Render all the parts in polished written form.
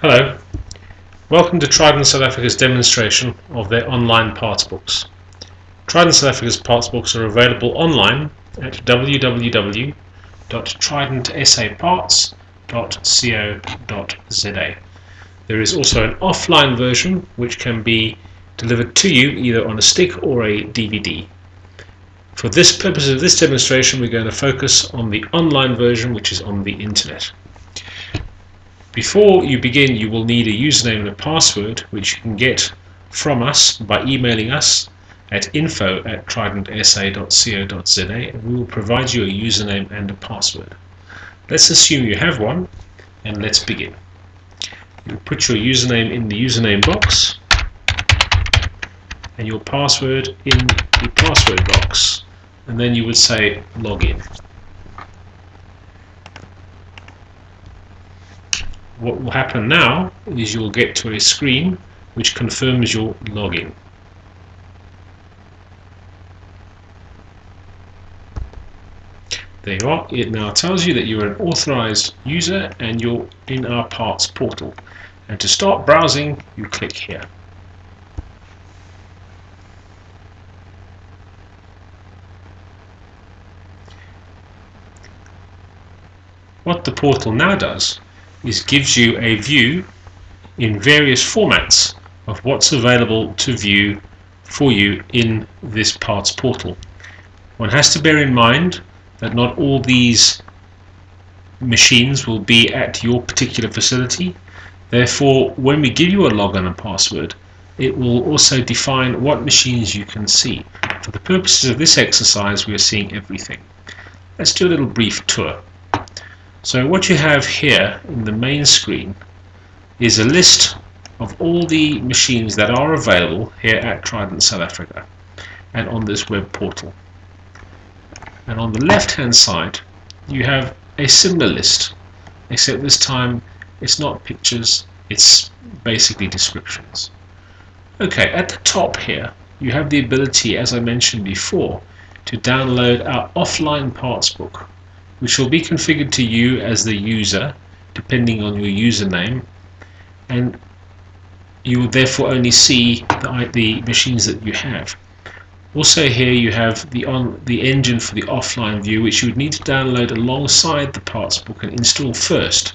Hello, welcome to Trident South Africa's demonstration of their online parts books. Trident South Africa's parts books are available online at www.tridentsAparts.co.za. There is also an offline version which can be delivered to you either on a stick or a DVD. For this purpose of this demonstration, we're going to focus on the online version, which is on the internet. Before you begin, you will need a username and a password, which you can get from us by emailing us at info@tridentsa.co.za, and we will provide you a username and a password. Let's assume you have one, and let's begin. You put your username in the username box and your password in the password box, and then you would say login. What will happen now is you'll get to a screen which confirms your login. There you are. It now tells you that you're an authorized user and you're in our parts portal. And to start browsing, you click here. What the portal now does is gives you a view in various formats of what's available to view for you in this parts portal. One has to bear in mind that not all these machines will be at your particular facility. Therefore, when we give you a login and password, it will also define what machines you can see. For the purposes of this exercise, we are seeing everything. Let's do a little brief tour. So what you have here in the main screen is a list of all the machines that are available here at Trident South Africa and on this web portal. And on the left hand side you have a similar list, except this time it's not pictures, it's basically descriptions. Okay, at the top here you have the ability, as I mentioned before, to download our offline parts book, which will be configured to you as the user depending on your username, and you will therefore only see the machines that you have. Also here you have the engine for the offline view, which you would need to download alongside the parts book and install first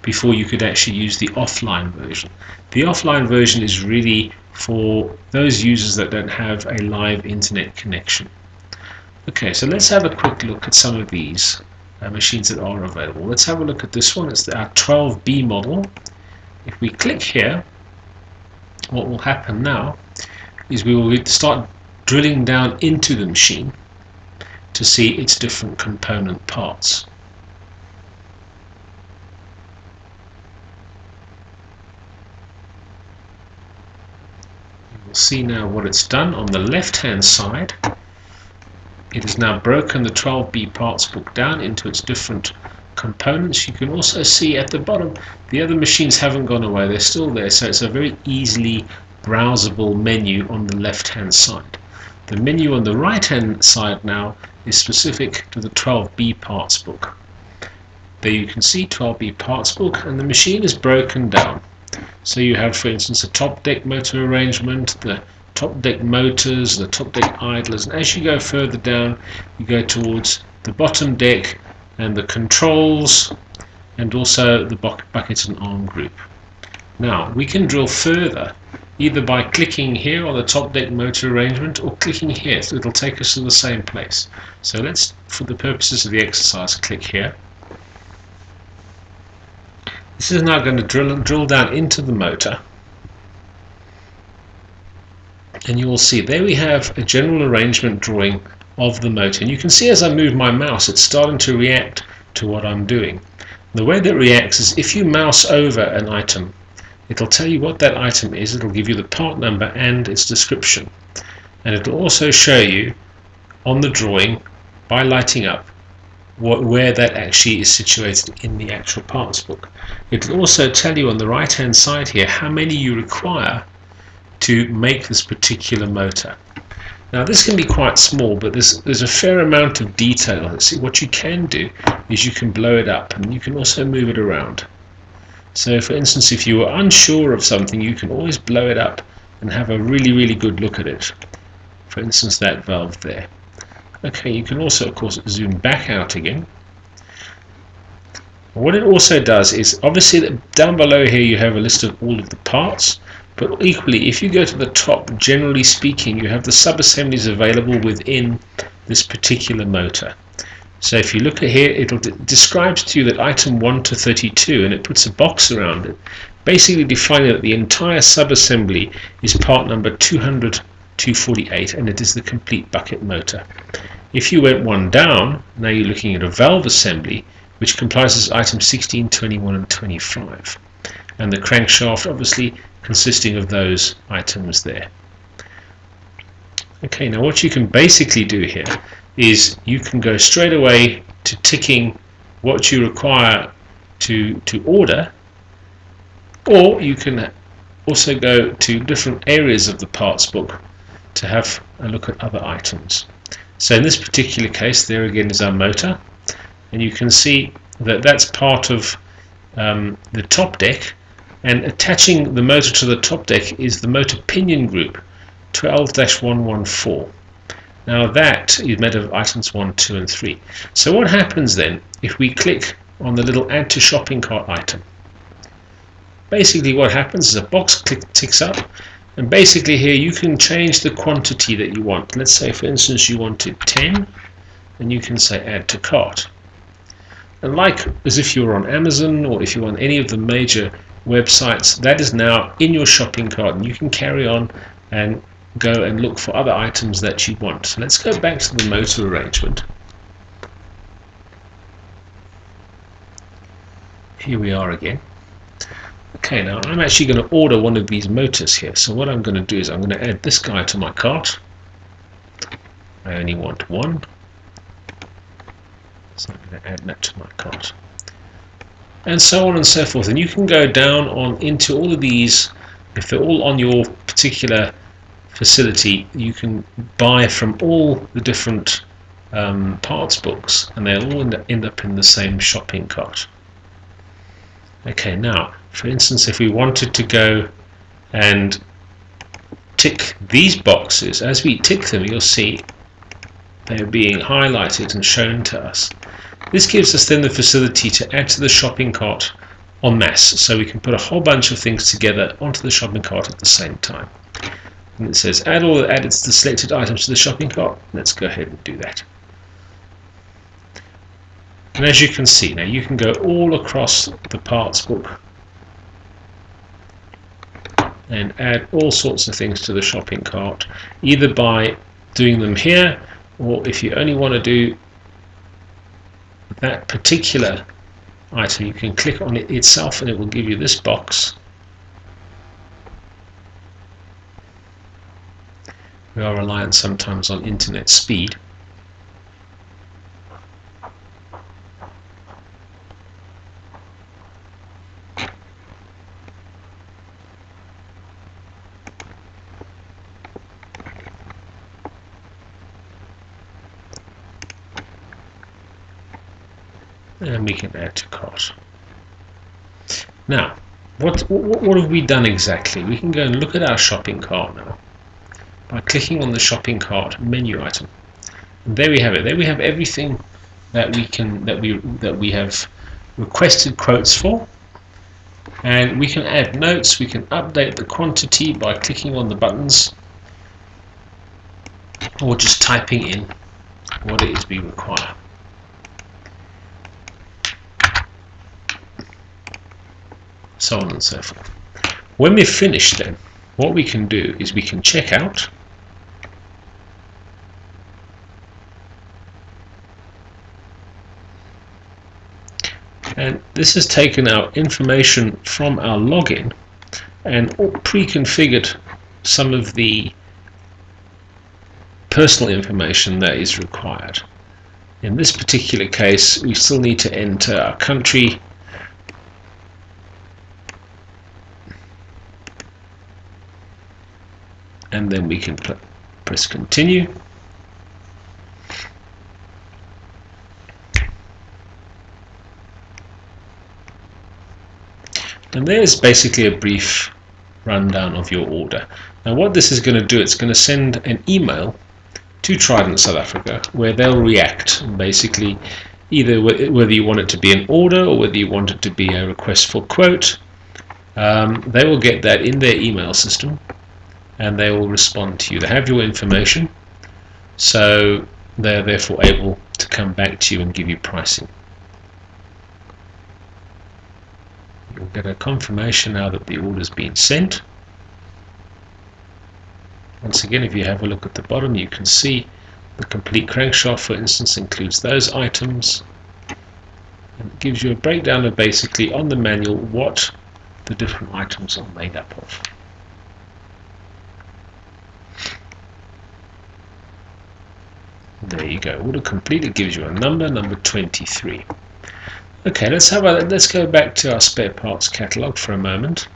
before you could actually use the offline version. The offline version is really for those users that don't have a live internet connection. Okay, so let's have a quick look at some of these machines that are available. Let's have a look at this one. It's our 12B model. If we click here, what will happen now is we will start drilling down into the machine to see its different component parts. You will see now what it's done on the left hand side. It has now broken the 12B parts book down into its different components. You can also see at the bottom the other machines haven't gone away, they're still there, so it's a very easily browsable menu on the left hand side. The menu on the right hand side now is specific to the 12B parts book. There you can see 12B parts book, and the machine is broken down. So you have, for instance, a top deck motor arrangement, the top deck motors, the top deck idlers, and as you go further down you go towards the bottom deck and the controls and also the bucket and arm group. Now we can drill further either by clicking here on the top deck motor arrangement or clicking here, so it'll take us to the same place. So let's, for the purposes of the exercise, click here. This is now going to drill down into the motor, and you will see there we have a general arrangement drawing of the motor, and you can see as I move my mouse it's starting to react to what I'm doing. The way that reacts is if you mouse over an item, it'll tell you what that item is, it'll give you the part number and its description, and it'll also show you on the drawing by lighting up where that actually is situated in the actual parts book. It'll also tell you on the right hand side here how many you require to make this particular motor. Now this can be quite small, but there's a fair amount of detail. See, what you can do is you can blow it up, and you can also move it around. So for instance, if you were unsure of something, you can always blow it up and have a really good look at it. For instance, that valve there. Okay, you can also of course zoom back out again. What it also does is, obviously down below here you have a list of all of the parts, but equally if you go to the top, generally speaking, you have the sub-assemblies available within this particular motor. So if you look at here, it describes to you that item 1 to 32, and it puts a box around it, basically defining that the entire sub-assembly is part number 200-248, and it is the complete bucket motor. If you went one down, now you're looking at a valve assembly, which comprises items 16, 21 and 25, and the crankshaft obviously consisting of those items there. Okay, now what you can basically do here is you can go straight away to ticking what you require to order, or you can also go to different areas of the parts book to have a look at other items. So in this particular case, there again is our motor, and you can see that that's part of the top deck, and attaching the motor to the top deck is the motor pinion group 12-114. Now that is made of items 1, 2 and 3. So what happens then if we click on the little add to shopping cart item? Basically what happens is a box ticks up, and basically here you can change the quantity that you want. Let's say for instance you wanted 10, and you can say add to cart. And like as if you were on Amazon or if you're on any of the major websites, that is now in your shopping cart, and you can carry on and go and look for other items that you want. So let's go back to the motor arrangement. Here we are again. Okay, now I'm actually going to order one of these motors here. So what I'm going to do is I'm going to add this guy to my cart. I only want one, so I'm going to add that to my cart, and so on and so forth. And you can go down on into all of these. If they're all on your particular facility, you can buy from all the different parts books, and they'll all end up in the same shopping cart. Okay, now for instance, if we wanted to go and tick these boxes, as we tick them you'll see they're being highlighted and shown to us. This gives us then the facility to add to the shopping cart en masse, so we can put a whole bunch of things together onto the shopping cart at the same time. And it says add the selected items to the shopping cart. Let's go ahead and do that. And as you can see, now you can go all across the parts book and add all sorts of things to the shopping cart, either by doing them here, or if you only want to do that particular item, you can click on it itself and it will give you this box. We are reliant sometimes on internet speed. And we can add to cart. Now, what have we done exactly? We can go and look at our shopping cart now by clicking on the shopping cart menu item. And there we have it. There we have everything that we have requested quotes for, and we can add notes. We can update the quantity by clicking on the buttons, or just typing in what it is we require. So on and so forth. When we're finished then, what we can do is we can check out, and this has taken our information from our login and pre-configured some of the personal information that is required. In this particular case, we still need to enter our country, and then we can press continue. And there's basically a brief rundown of your order. Now what this is going to do, it's going to send an email to Trident South Africa where they'll react, basically either whether you want it to be an order or whether you want it to be a request for quote. They will get that in their email system and they will respond to you. They have your information, so they're therefore able to come back to you and give you pricing. You'll get a confirmation now that the order's been sent. Once again, if you have a look at the bottom, you can see the complete crankshaft, for instance, includes those items, and it gives you a breakdown of basically on the manual what the different items are made up of. There you go, order complete. It gives you a number 23. Okay, let's go back to our spare parts catalog for a moment.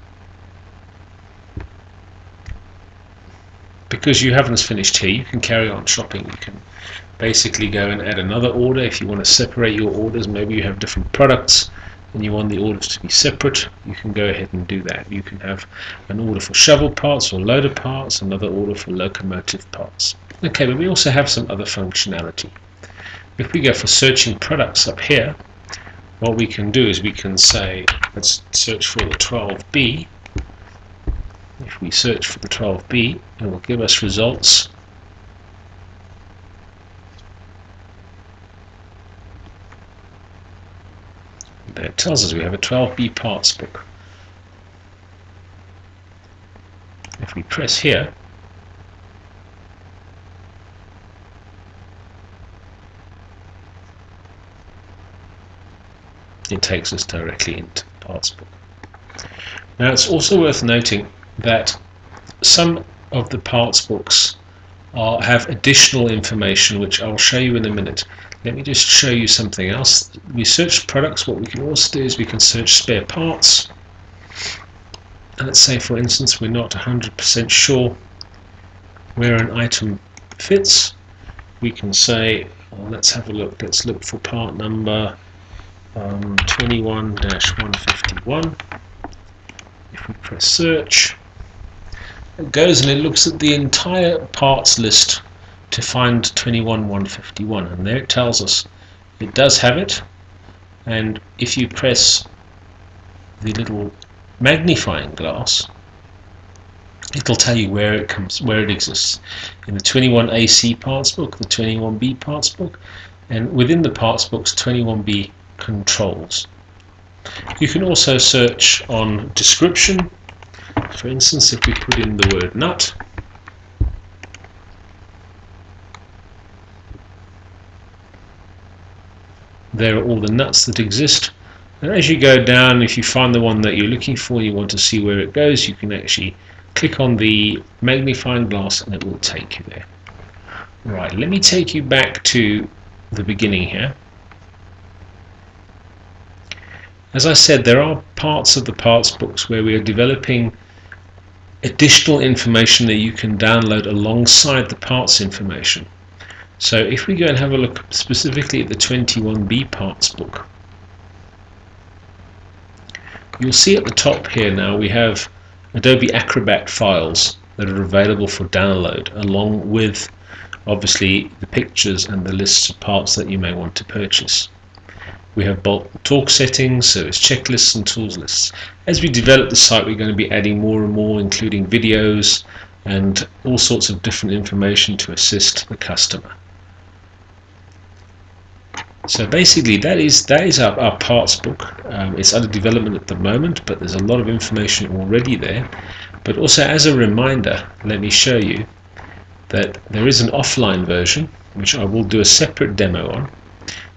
Because you haven't finished here, you can carry on shopping. You can basically go and add another order if you want to separate your orders. Maybe you have different products and you want the orders to be separate. You can go ahead and do that. You can have an order for shovel parts or loader parts, another order for locomotive parts. Okay, but we also have some other functionality. If we go for searching products up here, what we can do is we can say, let's search for the 12B. If we search for the 12B, it will give us results. There it tells us we have a 12B parts book. If we press here, it takes us directly into the parts book. Now it's also worth noting that some of the parts books have additional information, which I'll show you in a minute. Let me just show you something else. We search products. What we can also do is we can search spare parts. And let's say, for instance, we're not 100% sure where an item fits. We can say, well, let's have a look. Let's look for part number 21-151. If we press search, it goes and it looks at the entire parts list to find 21-151, and there it tells us it does have it. And if you press the little magnifying glass, it'll tell you where it exists in the 21AC parts book, the 21B parts book, and within the parts books 21B controls. You can also search on description. For instance, if we put in the word nut, there are all the nuts that exist. And as you go down, if you find the one that you're looking for, you want to see where it goes, you can actually click on the magnifying glass and it will take you there. Right, let me take you back to the beginning here. As I said, there are parts of the parts books where we are developing additional information that you can download alongside the parts information. So if we go and have a look specifically at the 21B parts book, you'll see at the top here now we have Adobe Acrobat files that are available for download, along with obviously the pictures and the lists of parts that you may want to purchase. We have bulk torque settings, service checklists and tools lists. As we develop the site, we're going to be adding more and more, including videos and all sorts of different information to assist the customer. So basically that is our parts book. It's under development at the moment, but there's a lot of information already there. But also, as a reminder, let me show you that there is an offline version, which I will do a separate demo on,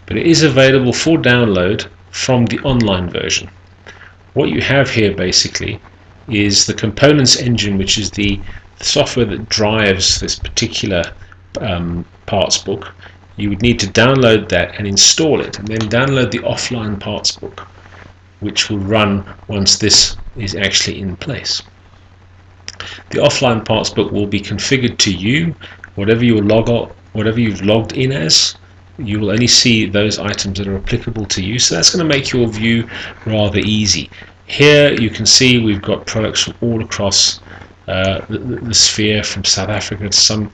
but it is available for download from the online version. What you have here basically is the components engine, which is the software that drives this particular parts book. You would need to download that and install it, and then download the offline parts book, which will run once this is actually in place. The offline parts book will be configured to you. Whatever you've logged in as, you will only see those items that are applicable to you. So that's going to make your view rather easy. Here you can see we've got products from all across the sphere, from South Africa to some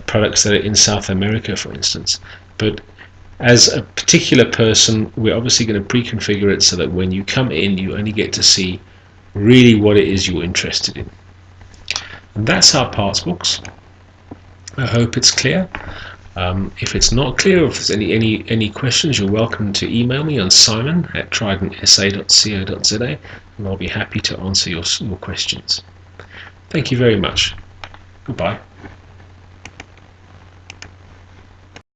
products that are in South America, for instance. But as a particular person, we're obviously going to pre-configure it so that when you come in, you only get to see really what it is you're interested in. And that's our parts books. I hope it's clear. If it's not clear, if there's any questions, you're welcome to email me on simon@tridentsa.co.za, and I'll be happy to answer your questions. Thank you very much. Goodbye.